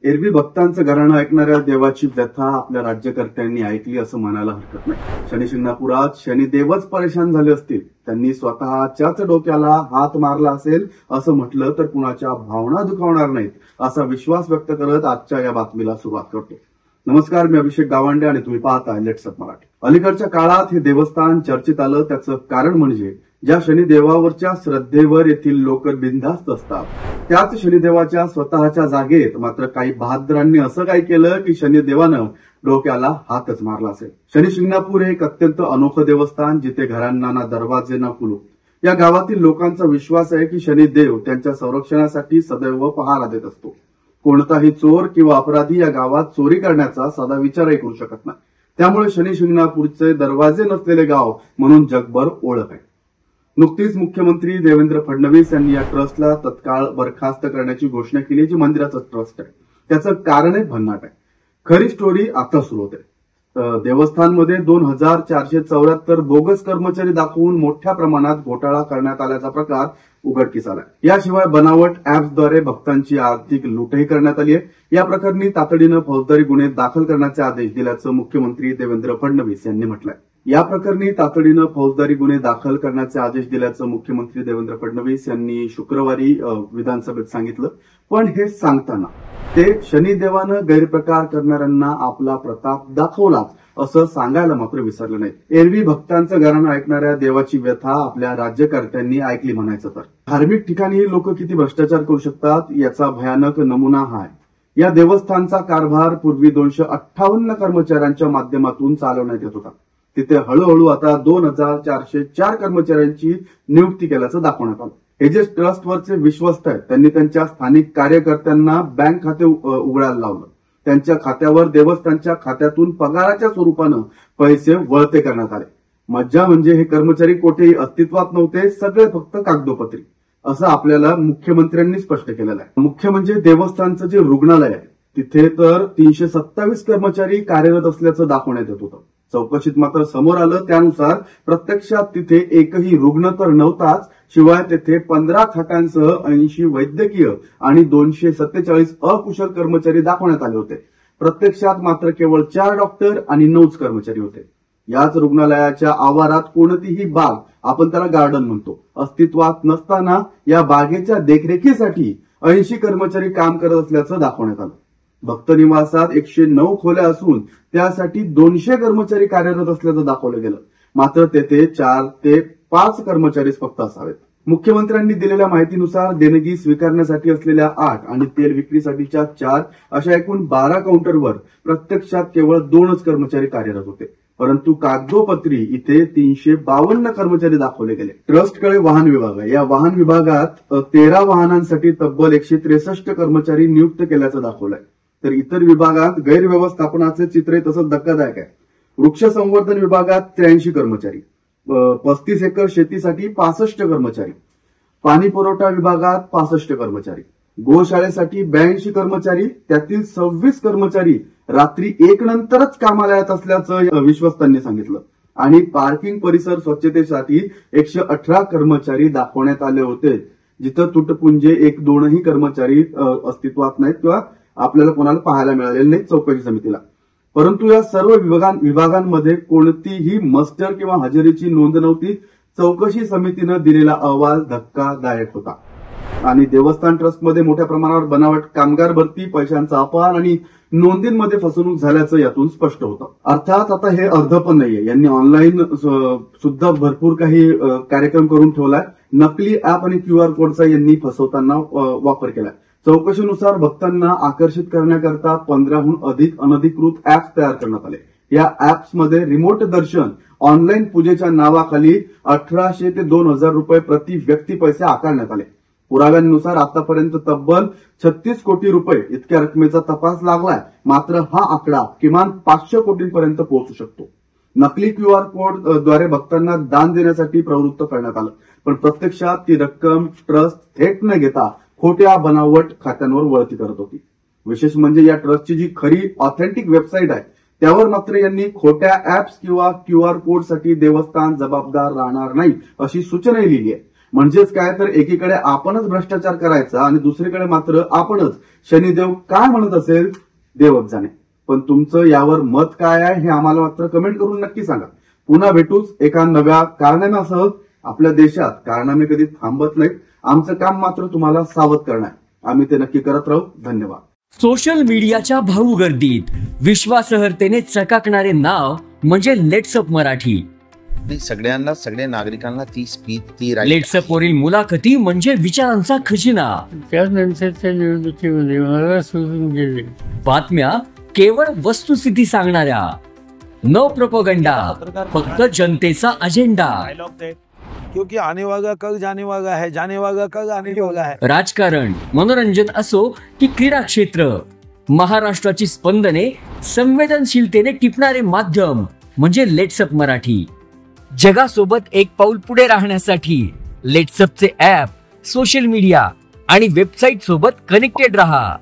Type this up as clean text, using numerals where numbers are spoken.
एरवी भक्तांचं घराणं ऐकणाऱ्या देवाची व्यथा आपल्या राज्यकर्त्यांनी ऐकली असं म्हणायला हरकत नाही. शनी शिंगणापुरात शनिदेवच परेशान झाले असतील, त्यांनी स्वतःच्याच डोक्याला हात मारला असेल असं म्हटलं तर कुणाच्या भावना दुखावणार नाहीत असा विश्वास व्यक्त करत आजच्या या बातमीला सुरुवात करतो. नमस्कार, मी अभिषेक गावंडे आणि तुम्ही पाहताय लेट्स अप मराठी. अलीकडच्या काळात हे देवस्थान चर्चेत आलं, त्याचं कारण म्हणजे ज्या शनिदेवावरच्या श्रद्धेवर येथील लोक बिनधास्त असतात, त्याच शनिदेवाच्या स्वतःच्या जागेत मात्र काही बहादरांनी असं काय केलं की शनिदेवानं डोक्याला हातच मारला असेल. शनी शिंगणापूर हे एक अत्यंत अनोखं देवस्थान, जिथे घरांना ना दरवाजे ना कुलूप. या गावातील लोकांचा विश्वास आहे की शनिदेव त्यांच्या संरक्षणासाठी सदैव पहारा देत असतो. कोणताही चोर किंवा अपराधी या गावात चोरी करण्याचा साधा विचारही करू शकत नाही. त्यामुळे शनी शिंगणापूरचे दरवाजे नसलेले गाव म्हणून जगभर ओळख आहे. नुकतीच मुख्यमंत्री देवेंद्र फडणवीस यांनी या ट्रस्टला तत्काळ बरखास्त करण्याची घोषणा केली, जी मंदिराचं ट्रस्ट आहे. त्याचं कारण एक भन्नाट आहे. खरी स्टोरी आता सुरू होते. देवस्थानमध्ये 2474 बोगस कर्मचारी दाखवून मोठ्या प्रमाणात घोटाळा करण्यात आल्याचा प्रकार उघडकीस आलाय. याशिवाय बनावट ऍप्सद्वारे भक्तांची आर्थिक लूटही करण्यात आली आहे. या प्रकरणी तातडीनं फौजदारी गुन्हे दाखल करण्याचे आदेश दिल्याचं मुख्यमंत्री देवेंद्र फडणवीस यांनी म्हटलंय. या प्रकरणी तातडीनं फौजदारी गुन्हे दाखल करण्याचे आदेश दिल्याचं मुख्यमंत्री देवेंद्र फडणवीस यांनी शुक्रवारी विधानसभेत सांगितलं. पण हे सांगताना ते शनिदेवानं गैरप्रकार करणाऱ्यांना आपला प्रताप दाखवलाच असं सांगायला मात्र विसरलं नाही. एरवी भक्तांचं घराणं ऐकणाऱ्या देवाची व्यथा आपल्या राज्यकर्त्यांनी ऐकली म्हणायचं तर. धार्मिक ठिकाणी लोक किती भ्रष्टाचार करू शकतात याचा भयानक नमुना हा आहे. या देवस्थानचा कारभार पूर्वी 258 कर्मचाऱ्यांच्या माध्यमातून चालवण्यात येत होता. तिथे हळूहळू आता 2404 कर्मचाऱ्यांची नियुक्ती केल्याचं दाखवण्यात आलं. हे जे ट्रस्टवरचे विश्वस्त आहेत, त्यांनी त्यांच्या स्थानिक कार्यकर्त्यांना बँक खाते उघडायला लावलं. त्यांच्या खात्यावर देवस्थानच्या खात्यातून पगाराच्या स्वरूपानं पैसे वळते करण्यात आले. मज्जा म्हणजे हे कर्मचारी कोठेही अस्तित्वात नव्हते, सगळे फक्त कागदोपत्री, असं आपल्याला मुख्यमंत्र्यांनी स्पष्ट केलेलं आहे. मुख्य म्हणजे देवस्थानचं जे रुग्णालय आहे तिथे तर 327 कर्मचारी कार्यरत असल्याचं दाखवण्यात येत होतं. चौकशीत मात्र समोर आलं त्यानुसार प्रत्यक्षात तिथे एकही रुग्ण तर नव्हताच, शिवाय तेथे 15 खाटांसह 80 वैद्यकीय आणि 247 अकुशल कर्मचारी दाखवण्यात आले होते. प्रत्यक्षात मात्र केवळ 4 डॉक्टर आणि 9 कर्मचारी होते. याच रुग्णालयाच्या आवारात कोणतीही बाग, आपण त्याला गार्डन म्हणतो, अस्तित्वात नसताना या बागेच्या देखरेखीसाठी 80 कर्मचारी काम करत असल्याचं दाखवण्यात आलं. भक्त निवासात 109 खोल्या असून त्यासाठी 200 कर्मचारी कार्यरत असल्याचं दाखवलं गेलं. मात्र तेथे 4 ते 5 कर्मचारीच फक्त असावेत. मुख्यमंत्र्यांनी दिलेल्या माहितीनुसार देणगी स्वीकारण्यासाठी असलेल्या 8 आणि तेल विक्रीसाठीच्या 4 अशा एकूण 12 काउंटरवर प्रत्यक्षात केवळ 2च कर्मचारी कार्यरत होते. परंतु कागदोपत्री इथे 352 कर्मचारी दाखवले गेले. ट्रस्टकडे वाहन विभाग आहे. या वाहन विभागात 13 वाहनांसाठी तब्बल 163 कर्मचारी नियुक्त केल्याचं दाखवलंय. तर इतर विभागात गैरव्यवस्थापनाचे चित्र तसंच धक्कादायक आहे. वृक्ष संवर्धन विभागात 83 कर्मचारी, 35 एकर शेतीसाठी 65 कर्मचारी, पाणी पुरवठा विभागात 65 कर्मचारी, गोशाळेसाठी 82 कर्मचारी, त्यातील 26 कर्मचारी रात्री 1 नंतरच कामाला येत असल्याचं विश्वस्तांनी सांगितलं. आणि पार्किंग परिसर स्वच्छतेसाठी 118 कर्मचारी दाखवण्यात आले होते, जिथं तुटपुंजे 1-2ही कर्मचारी अस्तित्वात नाहीत किंवा आपल्याला कोणाला पाहायला मिळालेलं नाही चौकशी समितीला. परंतु या सर्व विभागांमध्ये कोणतीही मस्टर किंवा हजेरीची नोंद नव्हती. चौकशी समितीनं दिलेला अहवाल धक्कादायक होता. आणि देवस्थान ट्रस्टमध्ये मोठ्या प्रमाणावर बनावट कामगार भरती, पैशांचा अपहार आणि नोंदींमध्ये फसवणूक झाल्याचं यातून स्पष्ट होतं. अर्थात आता हे अर्ध पण नाहीये. यांनी ऑनलाईन सुद्धा भरपूर काही कार्यक्रम करून ठेवलाय. नकली ऍप आणि QR कोडचा यांनी फसवताना वापर केलाय. चौकशीनुसार भक्तांना आकर्षित करण्याकरता 15हून अधिक अनधिकृत ऍप्स तयार करण्यात आले. या ऍप्समध्ये रिमोट दर्शन, ऑनलाईन पूजेच्या नावाखाली 1800 ते 2000 रुपये प्रति व्यक्ती पैसे आकारण्यात आले. पुराव्यांनुसार आतापर्यंत तब्बल 36 कोटी रुपये इतक्या रकमेचा तपास लागलाय. मात्र हा आकडा किमान 500 कोटींपर्यंत पोहोचू शकतो. नकली QR कोडद्वारे भक्तांना दान देण्यासाठी प्रवृत्त करण्यात आलं, पण प्रत्यक्षात ती रक्कम ट्रस्ट थेट न घेता खोट्या बनावट खात्यांवर वळती करत होती. विशेष म्हणजे या ट्रस्टची जी खरी ऑथेंटिक वेबसाईट आहे त्यावर मात्र यांनी खोट्या ऍप्स किंवा QR कोडसाठी देवस्थान जबाबदार राहणार नाही अशी सूचनाही लिहिली आहे. म्हणजेच काय तर एकीकडे आपणच भ्रष्टाचार करायचा आणि दुसरीकडे मात्र आपणच शनिदेव काय म्हणत असेल देवच जाणे. पण तुमचं यावर मत काय आहे हे आम्हाला मात्र कमेंट करून नक्की सांगा. पुन्हा भेटूच एका नव्या कारनाम्यासह. आपल्या देशात कारनामे कधी थांबत नाहीत. आमचं काम मात्र तुम्हाला सावध करणं आहे. आम्ही ते नक्की करत राहू. धन्यवाद. सोशल मीडियाच्या भाऊ गर्दीत विश्वासार्हतेने चकाकणारे नाव म्हणजे लेट्सअप मराठी. सगळ्यांना, सगळ्या नागरिकांना ती स्पीच, ती लेट्सअप वरील मुलाखती म्हणजे विचारांचा खजिना. त्यानंतरच्या निवडणुकीमध्ये मला सोडून गेले. बातम्या केवळ वस्तुस्थिती सांगणाऱ्या, न प्रोपोगंडा, फक्त जनतेचा अजेंडा. क्योंकि आने वाला कल जाने वाला है, जाने वाला कल आने वाला है. राजकारण, मनोरंजन असो की क्रीडा क्षेत्र, महाराष्ट्राची स्पंदने संवेदनशीलतेने टिपणारे माध्यम म्हणजे लेट्सअप मराठी. जगासोबत एक पाऊल पुढे राहण्यासाठी लेट्सअपचे ऍप, सोशल मीडिया आणि वेबसाईट सोबत कनेक्टेड रहा.